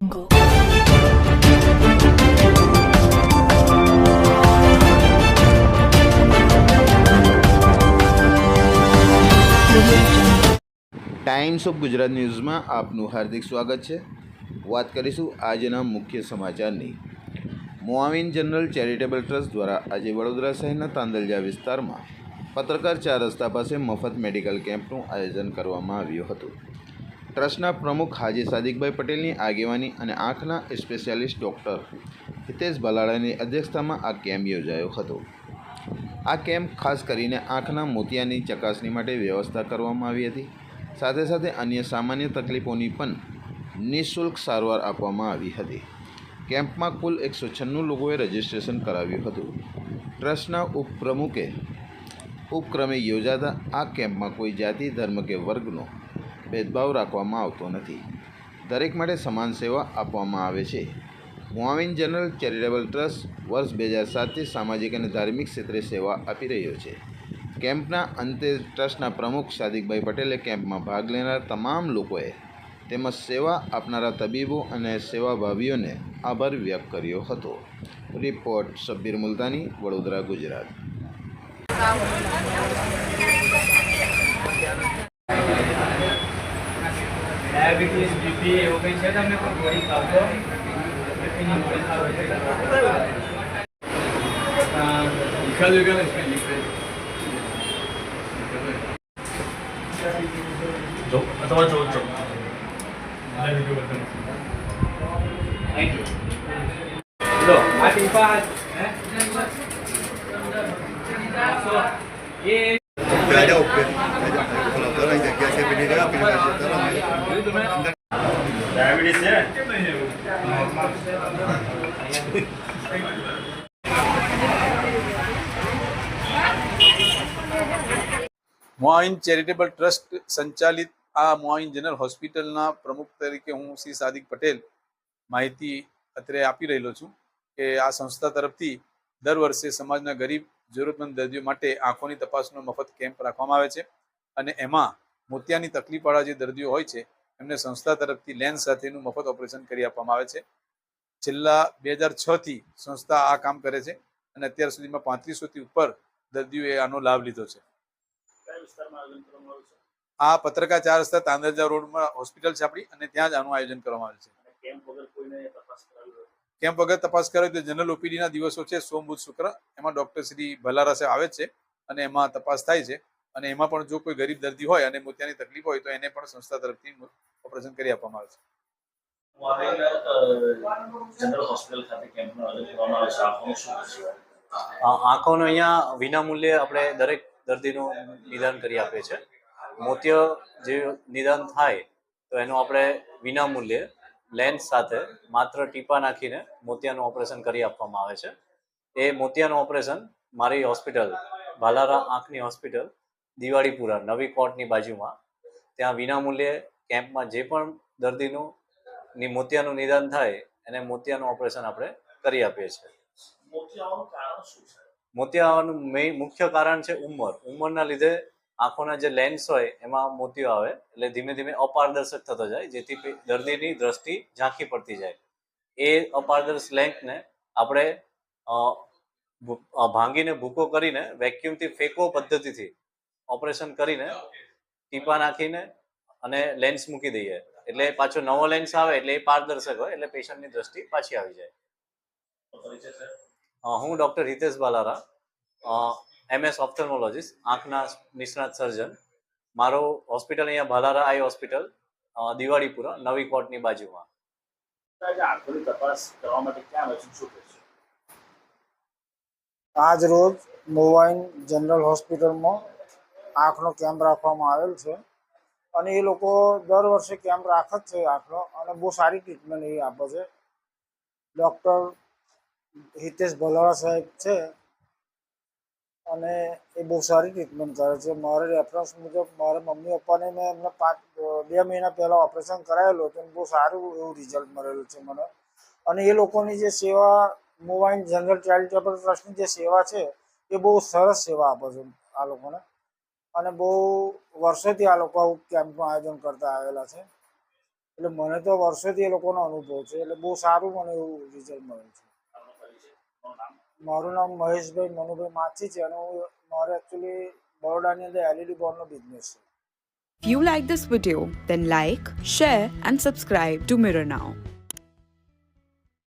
Go. Times of Gujarat ન્યૂઝમાં આપનું હાર્દિક સ્વાગત છે. વાત કરીશું આજના મુખ્ય સમાચારની. મુઆવિન જનરલ ચેરિટેબલ ટ્રસ્ટ દ્વારા આજે વડોદરા શહેરના તાંદલજા વિસ્તારમાં પત્રકાર 4 રસ્તા પાસે મફત મેડિકલ કેમ્પનું આયોજન કરવામાં આવ્યું હતું. ટ્રસ્ટના પ્રમુખ હાજી સાદિકભાઈ પટેલની આગેવાની અને આંખના સ્પેશિયાલિસ્ટ ડૉક્ટર હિતેશ બલાડાની અધ્યક્ષતામાં આ કેમ્પ યોજાયો હતો. આ કેમ્પ ખાસ કરીને આંખના મોતિયાની ચકાસણી માટે વ્યવસ્થા કરવામાં આવી હતી. સાથે સાથે અન્ય સામાન્ય તકલીફોની પણ નિઃશુલ્ક સારવાર આપવામાં આવી હતી. કેમ્પમાં કુલ 196 લોકોએ રજિસ્ટ્રેશન કરાવ્યું હતું. ટ્રસ્ટના ઉપક્રમે યોજાતા આ કેમ્પમાં કોઈ જાતિ, ધર્મ કે વર્ગનો ભેદભાવ રાખવામાં આવતો નથી. દરેક માટે સમાન સેવા આપવામાં આવે છે. મુઆવિન જનરલ ચેરિટેબલ ટ્રસ્ટ વર્ષ 2007થી સામાજિક અને ધાર્મિક ક્ષેત્રે સેવા આપી રહ્યો છે. કેમ્પના અંતે ટ્રસ્ટના પ્રમુખ સાદિકભાઈ પટેલે કેમ્પમાં ભાગ લેનાર તમામ લોકોએ તેમજ સેવા આપનારા તબીબો અને સેવાભાવીઓને આભાર વ્યક્ત કર્યો હતો. રિપોર્ટ શબ્બીર મુલતાની, વડોદરા, ગુજરાત. ડાયાબિટીસ, બીપી એવું કંઈ છે તમને? કોઈ ગોળી ખાવતો? બીપીની ગોળી ખાવ છે? જો તમારે જો જો થેન્ક યુ. લો આ ટીપા હે એ Udah ada oke. Kalau orang yang biasa bendera pilih diabetes છે. મુઆવિન ચેરિટેબલ ટ્રસ્ટ સંચાલિત આ મુઆવિન જનરલ હોસ્પિટલના પ્રમુખ તરીકે હું શ્રી સાદિક પટેલ માહિતી અત્રે આપી રહેલો છું કે આ સંસ્થા તરફથી દર વર્ષે સમાજના ગરીબ જરૂરતમંદ દર્દીઓ માટે આંખોની તપાસનો મફત કેમ્પ રાખવામાં આવે છે અને એમાં મોતિયાની તકલીફવાળા જે દર્દીઓ હોય છે એમને સંસ્થા તરફથી લેન્સ સાથેનું મફત ઓપરેશન કરી આપવામાં આવે છે. છેલ્લા 2006થી સંસ્થા આ કામ કરે છે અને અત્યાર સુધીમાં 3500થી ઉપર દર્દીઓએ આનો લાભ લીધો છે. આ પત્રકાર 4 રસ્તા તાંદલજા રોડમાં હોસ્પિટલ છે આપણી, અને ત્યાં જ આનું આયોજન કરવામાં આવે છે. કેમ્પ વગર તપાસ કરે તો જનરલ ઓપીડી ના દિવસો છે સોમ, બુધ, શુક્ર. એમાં ડોક્ટર શ્રી ભલારા સાહેબ આવે છે અને એમાં તપાસ થાય છે. અને એમાં પણ જો કોઈ ગરીબ દર્દી હોય અને મોતિયાની તકલીફ હોય તો એને પણ સંસ્થા તરફથી ઓપરેશન કરી આપવામાં આવે છે. જનરલ હોસ્પિટલ ખાતે કેમ્પનું આયોજન કરવામાં આવે છે. આપનું શું છે? આંખોનું અહીંયા વિનામૂલ્યે આપણે દરેક દર્દીનું નિદાન કરી આપીએ છીએ. મોતિયો જે નિદાન થાય તો એનું આપણે વિનામૂલ્યે લેન્સ સાથે માત્ર ટીપા નાખીને મોતિયાનું ઓપરેશન કરી આપવામાં આવે છે. એ મોતિયાનું ઓપરેશન મારી હોસ્પિટલ ભાલારા આંખની હોસ્પિટલ દિવાળીપુરા નવી કોર્ટની બાજુમાં ત્યાં વિનામૂલ્યે કેમ્પમાં જે પણ દર્દીનું મોતિયાનું નિદાન થાય એને મોતિયાનું ઓપરેશન આપણે કરી આપીએ છીએ. મોતિયાનું કારણ શું છે? મોતિયાનું મુખ્ય કારણ છે ઉંમરના લીધે આંખોના જે લેન્સ હોય એમાં મોતિયો આવે એટલે ધીમે ધીમે અપારદર્શક થતો જાય, જેથી દર્દીની દ્રષ્ટિ ઝાંખી પડતી જાય. એ અપારદર્શક લેન્સને આપણે ભાંગીને ભૂકો કરીને વેક્યુમથી ફેંકો પદ્ધતિથી ઓપરેશન કરીને ટીપા નાખીને અને લેન્સ મૂકી દઈએ એટલે પાછો નવો લેન્સ આવે એટલે એ પારદર્શક હોય એટલે પેશન્ટની દ્રષ્ટિ પાછી આવી જાય. હું ડૉક્ટર હિતેશ બલારા, MS ઓપ્થેલ્મોલોજીસ્ટ, આંખના નિષ્ણાત સર્જન. મારો હોસ્પિટલ અહીંયા ભાલારા આઈ હોસ્પિટલ દિવાળીપુરા નવી કોર્ટની બાજુમાં. આંખોની તપાસ કરવા માટે ક્યાં આવે છે? શું કહેશો? આજ રોજ મુઆવિન જનરલ હોસ્પિટલમાં આંખનો કેમ્પ રાખવામાં આવેલ છે અને એ લોકો દર વર્ષે કેમ્પ રાખે જ છે આંખનો, અને બહુ સારી ટ્રીટમેન્ટ એ આપે છે. ડૉક્ટર હિતેશ બલાડા સાહેબ છે અને એ બહુ સારી ટ્રીટમેન્ટ કરે છે. મારે રેફરન્સ મુજબ મારા મમ્મી પપ્પાને મેં એમને 2 મહિના પહેલાં ઓપરેશન કરાયેલું હતું, બહુ સારું એવું રિઝલ્ટ મળેલું છે મને. અને એ લોકોની જે સેવા મુઆવિન જનરલ ચેરિટેબલ ટ્રસ્ટની જે સેવા છે એ બહુ સરસ સેવા આપે છે આ લોકોને, અને બહુ વર્ષોથી આ લોકો આવું કેમ્પનું આયોજન કરતા આવેલા છે. એટલે મને તો વર્ષોથી એ લોકોનો અનુભવ છે, એટલે બહુ સારું મને એવું રિઝલ્ટ મળ્યું છે. મારું નામ મહેશભાઈ મનુભાઈ માછી છે અને મારે એકચ્યુઅલી બરોડાની અંદર LED બોર્ડનો બિઝનેસ છે. If you like this video, then like, share and subscribe to Mirror Now.